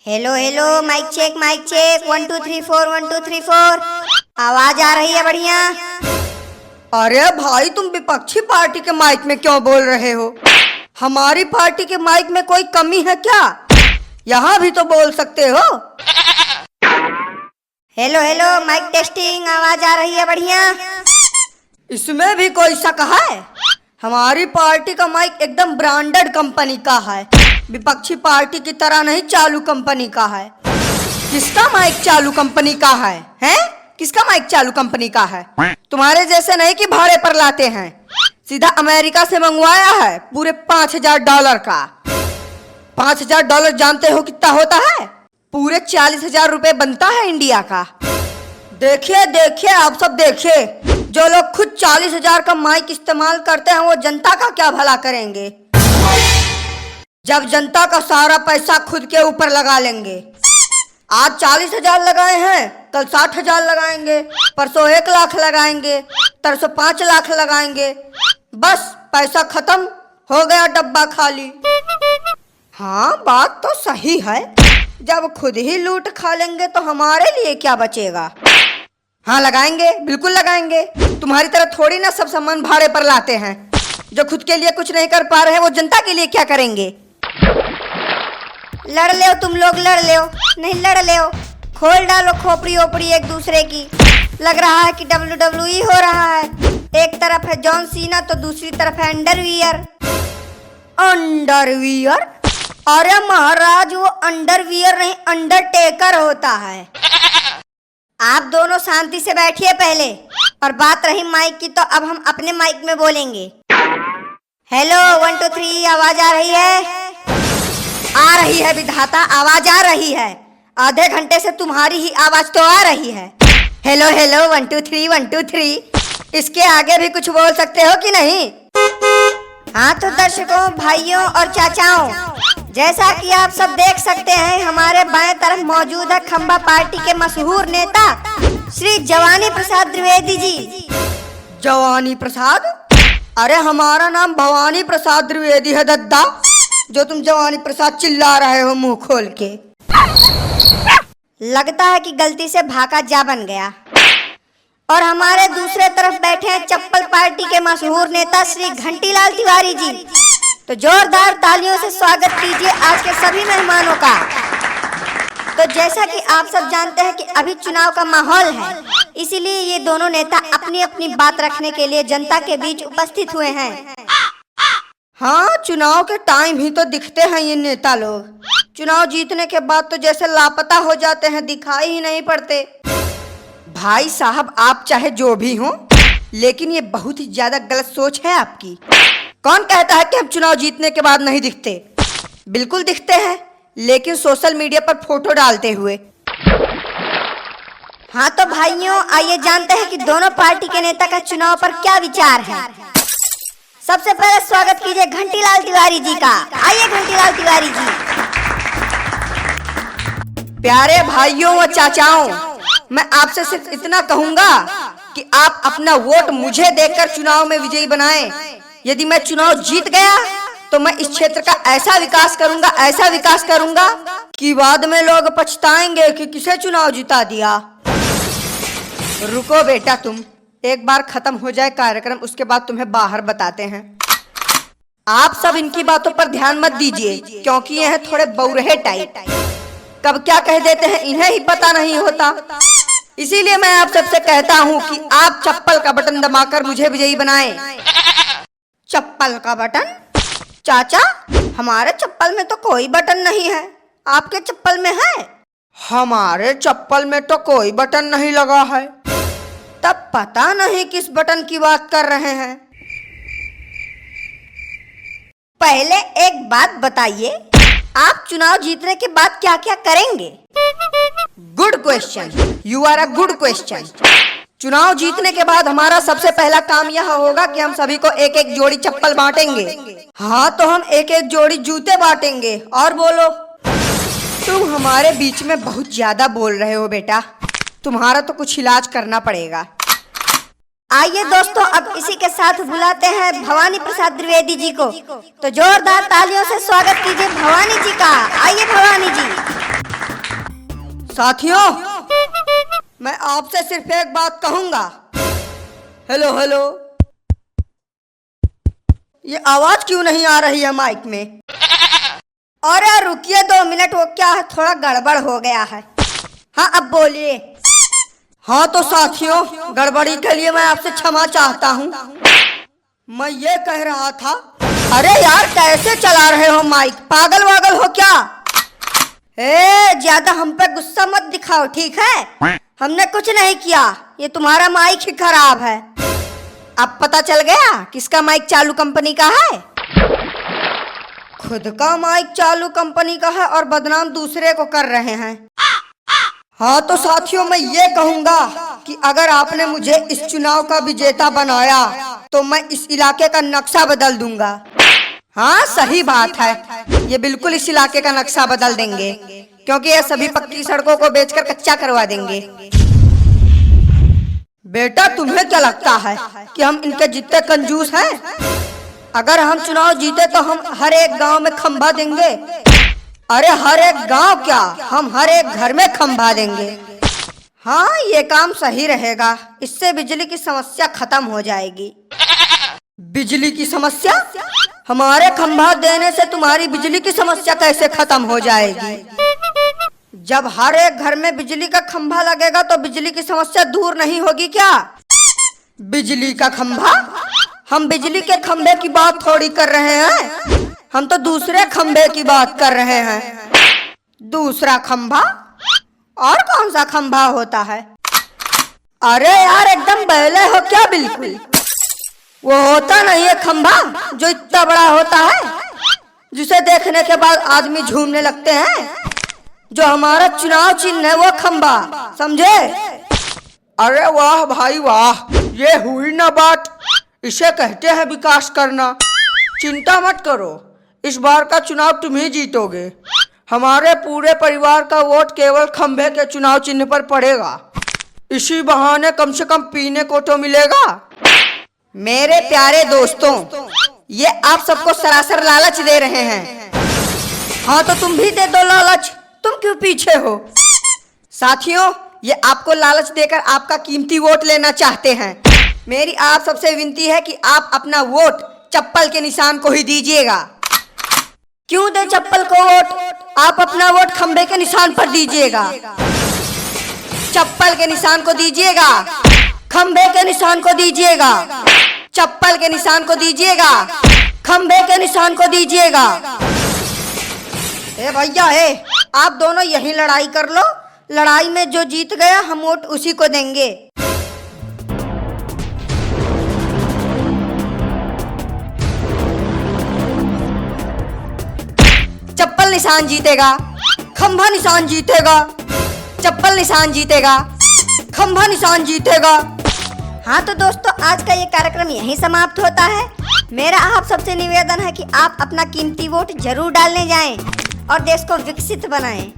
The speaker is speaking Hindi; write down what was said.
Hello hello, mic check 1 2 3 4 1 2 3 4। आवाज आ रही है बढ़िया? अरे भाई, तुम विपक्षी पार्टी के माइक में क्यों बोल रहे हो? हमारी पार्टी के माइक में कोई कमी है क्या? यहाँ भी तो बोल सकते हो। हेलो हेलो, माइक टेस्टिंग, आवाज आ रही है बढ़िया? इसमें भी कोई शक है? हमारी पार्टी का माइक एकदम ब्रांडेड कंपनी का है, विपक्षी पार्टी की तरह नहीं चालू कंपनी का है। किसका माइक चालू कंपनी का है? हैं? किसका माइक चालू कंपनी का है? तुम्हारे जैसे नहीं कि भाड़े पर लाते हैं, सीधा अमेरिका से मंगवाया है, पूरे $5000 का। $5000 जानते हो कितना होता है? पूरे 40,000 रुपए बनता है इंडिया का। देखिए देखिए, आप सब देखिए, जो लोग खुद 40,000 का माइक इस्तेमाल करते हैं वो जनता का क्या भला करेंगे, जब जनता का सारा पैसा खुद के ऊपर लगा लेंगे। आज 40,000 लगाए हैं, कल 60,000 लगाएंगे, परसों 1 लाख लगाएंगे, तरसों 5 लाख लगाएंगे, बस पैसा खत्म हो गया, डब्बा खाली। हाँ, बात तो सही है, जब खुद ही लूट खा लेंगे तो हमारे लिए क्या बचेगा। हाँ, लगाएंगे, बिल्कुल लगाएंगे। तुम्हारी तरह थोड़ी ना सब सामान भाड़े पर लाते हैं। जो खुद के लिए कुछ नहीं कर पा रहे हैं वो जनता के लिए क्या करेंगे। लड़ ले तुम लोग, लड़ ले, नहीं लड़ ले, खोल डालो खोपड़ी ओपड़ी एक दूसरे की। लग रहा है कि WWE हो रहा है। एक तरफ है जॉन सीना तो दूसरी तरफ है अंडरवियर। अंडरवियर? अरे महाराज, वो अंडरवियर नहीं, अंडरटेकर होता है। आप दोनों शांति से बैठिए पहले। और बात रही माइक की, तो अब हम अपने माइक में बोलेंगे। हेलो 1 2 3, आवाज आ रही है? आ रही है विधाता, आवाज आ रही है। आधे घंटे से तुम्हारी ही आवाज तो आ रही है। Hello hello 1 2 3 1 2 3। इसके आगे भी कुछ बोल सकते हो कि नहीं? हाँ तो दर्शकों, भाइयों और चाचाओं, जैसा कि आप सब देख सकते हैं, हमारे बाएं तरफ मौजूद है खंबा पार्टी के मशहूर नेता श्री जवानी प्रसाद द्विवेदी जी। जवानी प्रसाद? अरे हमारा नाम भवानी प्रसाद द्विवेदी है दद्दा, जो तुम जवानी प्रसाद चिल्ला रहे हो मुंह खोल के। लगता है कि गलती से भाका जा बन गया। और हमारे दूसरे तरफ बैठे हैं चप्पल पार्टी के मशहूर नेता श्री घंटीलाल तिवारी जी। तो जोरदार तालियों से स्वागत कीजिए आज के सभी मेहमानों का। तो जैसा कि आप सब जानते हैं कि अभी चुनाव का माहौल है, इसीलिए ये दोनों नेता अपनी अपनी बात रखने के लिए जनता के बीच उपस्थित हुए हैं। हाँ, चुनाव के टाइम ही तो दिखते हैं ये नेता लोग। चुनाव जीतने के बाद तो जैसे लापता हो जाते हैं, दिखाई ही नहीं पड़ते। भाई साहब, आप चाहे जो भी हो, लेकिन ये बहुत ही ज्यादा गलत सोच है आपकी। कौन कहता है कि हम चुनाव जीतने के बाद नहीं दिखते? बिल्कुल दिखते हैं, लेकिन सोशल मीडिया पर फोटो डालते हुए। हाँ तो भाइयों, आइए जानते हैं कि दोनों पार्टी के नेता का चुनाव पर क्या विचार है। सबसे पहले स्वागत कीजिए घंटीलाल तिवारी जी का। आइए घंटीलाल तिवारी जी। प्यारे भाइयों व चाचाओं, मैं आपसे सिर्फ इतना कहूंगा कि आप अपना वोट मुझे देकर चुनाव में विजयी बनाएं। यदि मैं चुनाव जीत गया तो मैं इस क्षेत्र का ऐसा विकास करूंगा कि बाद में लोग पछताएंगे कि किसे चुनाव जिता दिया। रुको बेटा, तुम एक बार खत्म हो जाए कार्यक्रम, उसके बाद तुम्हें बाहर बताते हैं। आप सब इनकी बातों पर ध्यान मत दीजिए, क्योंकि ये हैं थोड़े बौरहे टाइप। कब क्या कह देते हैं इन्हें ही पता नहीं होता। इसीलिए मैं आप सबसे कहता हूँ कि आप चप्पल का बटन दबाकर मुझे विजयी बनाएं। चप्पल का बटन? चाचा, हमारे चप्पल में तो कोई बटन नहीं है, आपके चप्पल में है? हमारे चप्पल में तो कोई बटन नहीं लगा है। तब पता नहीं किस बटन की बात कर रहे हैं। पहले एक बात बताइए, आप चुनाव जीतने के बाद क्या क्या करेंगे? Good question, you are a good question. चुनाव जीतने के बाद हमारा सबसे पहला काम यह होगा कि हम सभी को एक एक जोड़ी चप्पल बांटेंगे। हाँ, तो हम एक एक जोड़ी जूते बांटेंगे। और बोलो, तुम हमारे बीच में बहुत ज्यादा बोल रहे हो बेटा, तुम्हारा तो कुछ इलाज करना पड़ेगा। आइए दोस्तों, अब इसी के साथ बुलाते हैं भवानी प्रसाद द्विवेदी जी को। तो जोरदार तालियों से स्वागत कीजिए भवानी जी का। आइए भवानी जी। साथियों, मैं आपसे सिर्फ एक बात कहूंगा। हेलो हेलो, ये आवाज क्यों नहीं आ रही है माइक में? अरे रुकिए 2 मिनट, वो क्या है, थोड़ा गड़बड़ हो गया है। हाँ अब बोलिए। हाँ तो साथियों, गड़बड़ी के लिए मैं आपसे क्षमा चाहता हूँ। मैं ये कह रहा था, अरे यार कैसे चला रहे हो माइक, पागल वागल हो क्या? ज्यादा हम पे गुस्सा मत दिखाओ, ठीक है? हमने कुछ नहीं किया, ये तुम्हारा माइक ही खराब है। अब पता चल गया किसका माइक चालू कंपनी का है? खुद का माइक चालू कंपनी का है और बदनाम दूसरे को कर रहे हैं। हाँ तो साथियों, मैं ये कहूंगा कि अगर आपने मुझे इस चुनाव का विजेता बनाया तो मैं इस इलाके का नक्शा बदल दूंगा। हाँ सही बात है, ये बिल्कुल इस इलाके का नक्शा बदल देंगे, क्योंकि ये सभी पक्की सड़कों को बेचकर कच्चा करवा देंगे। बेटा तुम्हें क्या लगता है कि हम इनके जितने कंजूस हैं? अगर हम चुनाव जीते तो हम हर एक गांव में खंभा देंगे। अरे हर एक गांव क्या, हम हर एक घर में खंभा देंगे। हाँ ये काम सही रहेगा, इससे बिजली की समस्या खत्म हो जाएगी। बिजली की समस्या? हमारे खंभा देने से तुम्हारी बिजली की समस्या कैसे खत्म हो जाएगी? जब हर एक घर में बिजली का खंभा लगेगा तो बिजली की समस्या दूर नहीं होगी क्या? बिजली का खंभा? हम बिजली के खंभे की बात थोड़ी कर रहे हैं, हम तो दूसरे खंभे की बात कर रहे हैं। दूसरा खंभा? और कौन सा खंभा होता है? अरे यार एकदम बहले हो क्या बिल्कुल? वो होता नहीं है खंभा जो इतना बड़ा होता है, जिसे देखने के बाद आदमी झूमने लगते हैं। जो हमारा चुनाव चिन्ह है वो खंभा, समझे? अरे वाह भाई वाह, ये हुई ना बात, इसे कहते हैं विकास करना। चिंता मत करो, इस बार का चुनाव तुम ही जीतोगे। हमारे पूरे परिवार का वोट केवल खंभे के चुनाव चिन्ह पर पड़ेगा। इसी बहाने कम से कम पीने को तो मिलेगा। मेरे प्यारे दोस्तों, ये आप सबको सरासर लालच दे रहे हैं। हाँ तो तुम भी दे दो लालच, तुम क्यों पीछे हो? साथियों, ये आपको लालच देकर आपका कीमती वोट लेना चाहते हैं। मेरी आप सबसे विनती है कि आप अपना वोट चप्पल के निशान को ही दीजिएगा। क्यों दे चप्पल को वोट? आप अपना वोट खंबे के निशान पर दीजिएगा। चप्पल के निशान को दीजिएगा, खंबे के निशान को दीजिएगा। चप्पल के निशान को दीजिएगा, खंबे के निशान को दीजिएगा। ए भैया आप दोनों यही लड़ाई कर लो, लड़ाई में जो जीत गया हम वोट उसी को देंगे। चप्पल निशान जीतेगा, खंभा निशान जीतेगा। चप्पल निशान जीतेगा, खंभा निशान जीतेगा। हाँ तो दोस्तों, आज का ये कार्यक्रम यहीं समाप्त होता है। मेरा आप सबसे निवेदन है कि आप अपना कीमती वोट जरूर डालने जाएं और देश को विकसित बनाएं।